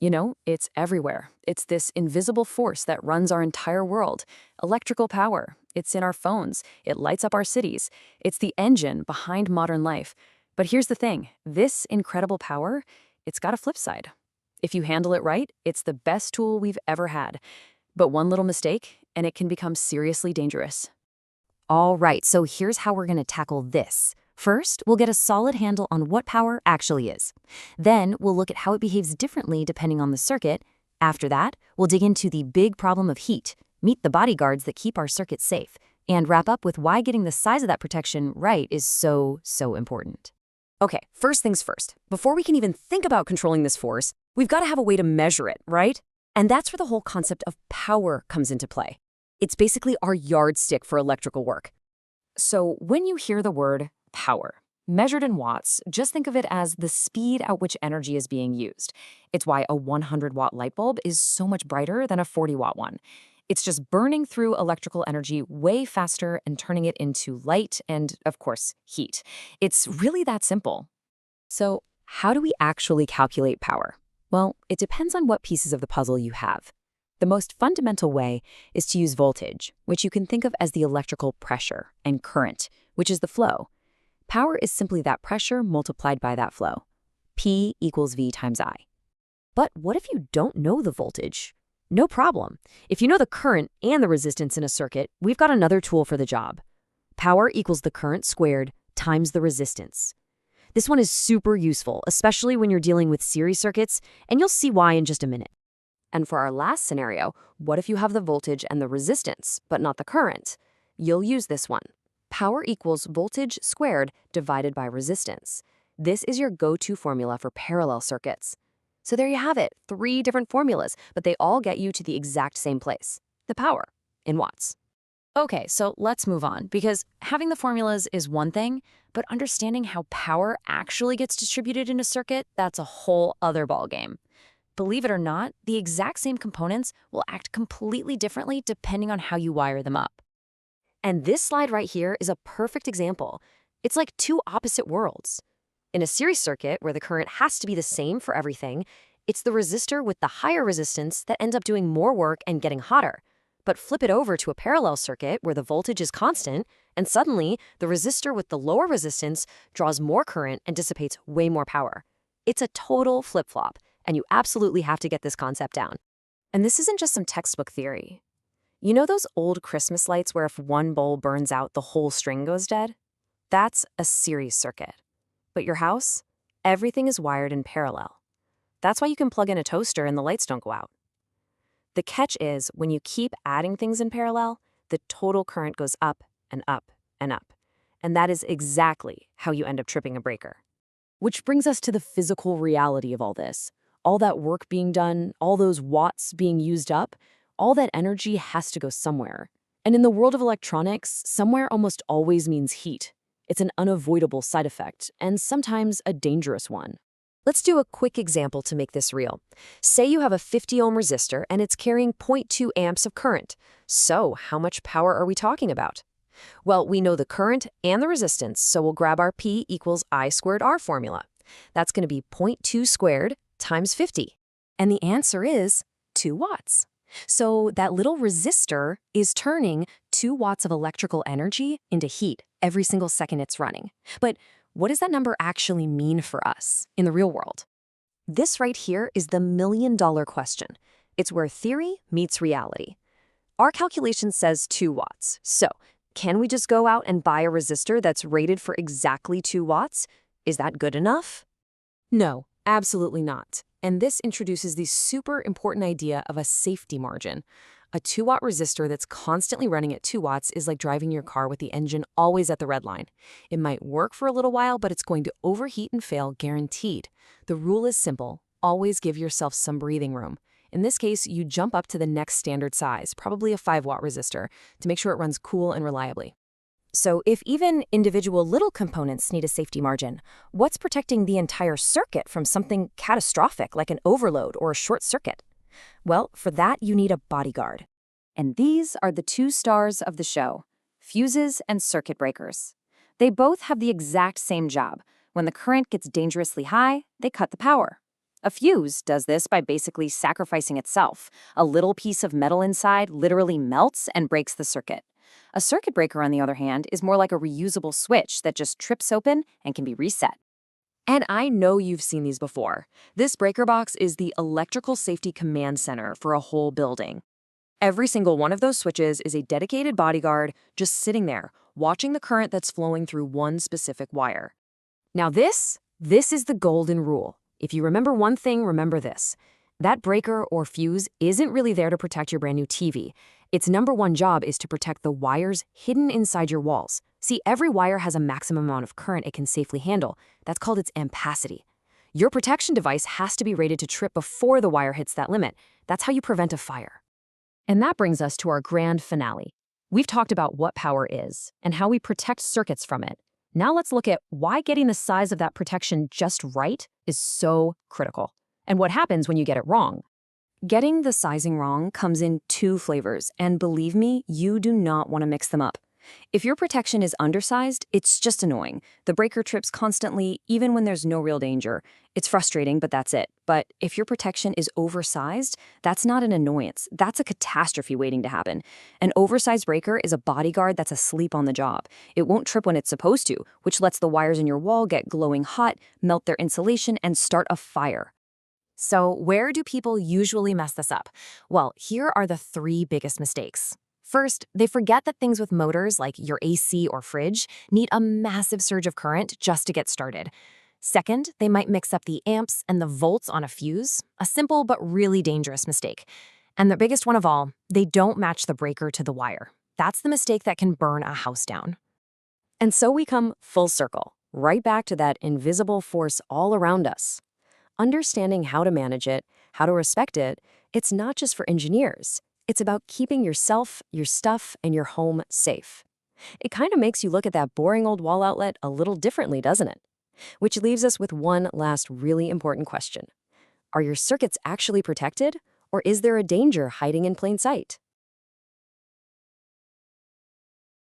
You know, it's everywhere. It's this invisible force that runs our entire world. Electrical power. It's in our phones. It lights up our cities. It's the engine behind modern life. But here's the thing. This incredible power, it's got a flip side. If you handle it right, it's the best tool we've ever had. But one little mistake, and it can become seriously dangerous. All right, so here's how we're going to tackle this. First, we'll get a solid handle on what power actually is. Then, we'll look at how it behaves differently depending on the circuit. After that, we'll dig into the big problem of heat, meet the bodyguards that keep our circuits safe, and wrap up with why getting the size of that protection right is so important. Okay, first things first. Before we can even think about controlling this force, we've got to have a way to measure it, right? And that's where the whole concept of power comes into play. It's basically our yardstick for electrical work. So when you hear the word power, measured in watts, just think of it as the speed at which energy is being used. It's why a 100-watt light bulb is so much brighter than a 40-watt one. It's just burning through electrical energy way faster and turning it into light and, of course, heat. It's really that simple. So how do we actually calculate power? Well, it depends on what pieces of the puzzle you have. The most fundamental way is to use voltage, which you can think of as the electrical pressure, and current, which is the flow. Power is simply that pressure multiplied by that flow. P equals V times I. But what if you don't know the voltage? No problem. If you know the current and the resistance in a circuit, we've got another tool for the job. Power equals the current squared times the resistance. This one is super useful, especially when you're dealing with series circuits, and you'll see why in just a minute. And for our last scenario, what if you have the voltage and the resistance, but not the current? You'll use this one. Power equals voltage squared divided by resistance. This is your go-to formula for parallel circuits. So there you have it, 3 different formulas, but they all get you to the exact same place, the power, in watts. Okay, so let's move on, because having the formulas is one thing, but understanding how power actually gets distributed in a circuit, that's a whole other ballgame. Believe it or not, the exact same components will act completely differently depending on how you wire them up. And this slide right here is a perfect example. It's like 2 opposite worlds. In a series circuit where the current has to be the same for everything, it's the resistor with the higher resistance that ends up doing more work and getting hotter. But flip it over to a parallel circuit where the voltage is constant, and suddenly the resistor with the lower resistance draws more current and dissipates way more power. It's a total flip-flop, and you absolutely have to get this concept down. And this isn't just some textbook theory. You know those old Christmas lights where if one bulb burns out, the whole string goes dead? That's a series circuit. But your house? Everything is wired in parallel. That's why you can plug in a toaster and the lights don't go out. The catch is, when you keep adding things in parallel, the total current goes up and up and up. And that is exactly how you end up tripping a breaker. Which brings us to the physical reality of all this. All that work being done, all those watts being used up, all that energy has to go somewhere. And in the world of electronics, somewhere almost always means heat. It's an unavoidable side effect, and sometimes a dangerous one. Let's do a quick example to make this real. Say you have a 50-ohm resistor and it's carrying 0.2 amps of current. So how much power are we talking about? Well, we know the current and the resistance, so we'll grab our P equals I squared R formula. That's going to be 0.2 squared times 50. And the answer is 2 watts. So that little resistor is turning 2 watts of electrical energy into heat every single second it's running. But what does that number actually mean for us in the real world? This right here is the million-dollar question. It's where theory meets reality. Our calculation says 2 watts. So can we just go out and buy a resistor that's rated for exactly 2 watts? Is that good enough? No, absolutely not. And this introduces the super important idea of a safety margin. A 2-watt resistor that's constantly running at 2 watts is like driving your car with the engine always at the red line. It might work for a little while, but it's going to overheat and fail guaranteed. The rule is simple. Always give yourself some breathing room. In this case, you jump up to the next standard size, probably a 5-watt resistor, to make sure it runs cool and reliably. So if even individual little components need a safety margin, what's protecting the entire circuit from something catastrophic like an overload or a short circuit? Well, for that, you need a bodyguard. And these are the 2 stars of the show, fuses and circuit breakers. They both have the exact same job. When the current gets dangerously high, they cut the power. A fuse does this by basically sacrificing itself. A little piece of metal inside literally melts and breaks the circuit. A circuit breaker, on the other hand, is more like a reusable switch that just trips open and can be reset. And I know you've seen these before. This breaker box is the electrical safety command center for a whole building. Every single one of those switches is a dedicated bodyguard just sitting there, watching the current that's flowing through one specific wire. Now this is the golden rule. If you remember one thing, remember this. That breaker or fuse isn't really there to protect your brand new TV. Its number one job is to protect the wires hidden inside your walls. See, every wire has a maximum amount of current it can safely handle. That's called its ampacity. Your protection device has to be rated to trip before the wire hits that limit. That's how you prevent a fire. And that brings us to our grand finale. We've talked about what power is and how we protect circuits from it. Now let's look at why getting the size of that protection just right is so critical, and what happens when you get it wrong. Getting the sizing wrong comes in two flavors, and believe me, you do not want to mix them up. If your protection is undersized, it's just annoying. The breaker trips constantly, even when there's no real danger. It's frustrating, but that's it. But if your protection is oversized, that's not an annoyance. That's a catastrophe waiting to happen. An oversized breaker is a bodyguard that's asleep on the job. It won't trip when it's supposed to, which lets the wires in your wall get glowing hot, melt their insulation, and start a fire. So where do people usually mess this up? Well, here are the three biggest mistakes. First, they forget that things with motors, like your AC or fridge, need a massive surge of current just to get started. Second, they might mix up the amps and the volts on a fuse, a simple but really dangerous mistake. And the biggest one of all, they don't match the breaker to the wire. That's the mistake that can burn a house down. And so we come full circle, right back to that invisible force all around us. Understanding how to manage it, how to respect it, it's not just for engineers. It's about keeping yourself, your stuff, and your home safe. It kind of makes you look at that boring old wall outlet a little differently, doesn't it? Which leaves us with one last really important question. Are your circuits actually protected, or is there a danger hiding in plain sight?